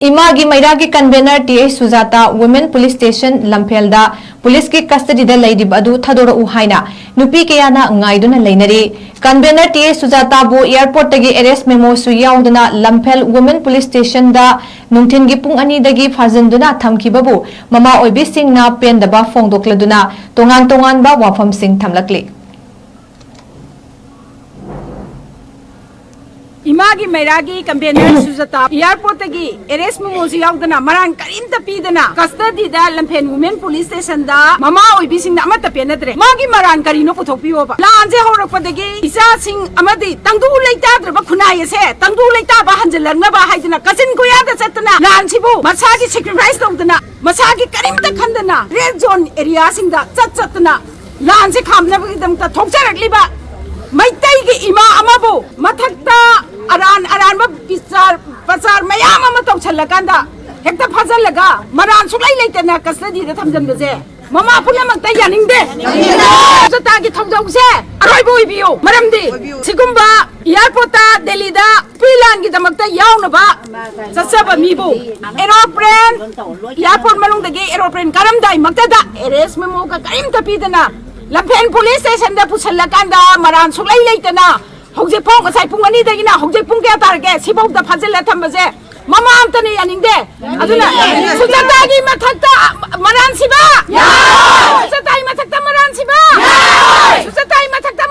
Imangi मैरागी convener 𝗪𝗧𝗔 women police station लम्फेलदा police की कस्टडीदा लैरिब अदु थदोरउ हाइना नुपी कयाना ngaiduna लैनरी कन्वेनर 𝗪𝗧𝗔 बु एयरपोर्ट तगी अरेस्ट मेमो सु याउदना लम्फेल वुमेन पुलिस स्टेशन दा नुंथिनगी पुंग अनि दगी फाजनदुना थमखिबबु ममा ओइबि सिंगना पेंदबा फोंदोक्लदुना तोंगान तोंगानबा वाफम सिंग थमलकली इमागी मैरागी कन्वेनर 𝗪𝗧𝗔 एयरपोर्ट की अरेस्ट मेमोज याउदना मरान करीमता पीदना कस्टडीदा लम्फेन वुमेन पुलिस स्टेशन दा ममा ओइबिसिंग अमत पेनद्रे मागी मरान करीनो पुथोकपियोबा लांजे हौरकपदगी इचासिंग अमदी तंगदु लैताद्रबा खुनायसे तंगदु लैताबा हंजलंगबा हाइदना कसिन कोयादा चतना लांसिबु मसागी sacrifice तौदना मसागी करीमता खंदना red zone area सिंगदा Chatna लांसे खामनबगिदमता थोकचरकलिबा Meitei की इमा अमबु मथक्ता अरान अरान पचार मयाम अमा तौछल्लकांदा हेक्ता फजल्लगा मरान सुलै लैतना कस्टडीदा थमजनबजे ममा पुनमक्ता यानिंगदे 𝗪𝗧𝗔 थौजौसे अरोइबो ओइबियो मरमदि सिगुम्बा एयरपोर्टा दिल्लीदा प्रीलान की दमक्ता याउनबा चचबा मीबु एरोप्लेन एयरपोर्ट मनुंगदगी एरोप्लेन करमदाई मक्तदा अरेस्ट मेमो का करीमता पीदना लम्फेन पुलिस स्टेशन दा पुछल्लकांदा मरान सुलै लैतना हौजे फोंग असै पुंग अनि दगिना हौजे पुंग क्या तारगे सिबौदा फजल्ला थमबजे ममा अमतने यानिंगदे अदुना 𝗪𝗧𝗔 मथक्ता मरान सिबा 𝗪𝗧𝗔 मथक्ता मरान सिबा 𝗪𝗧𝗔 मथक्ता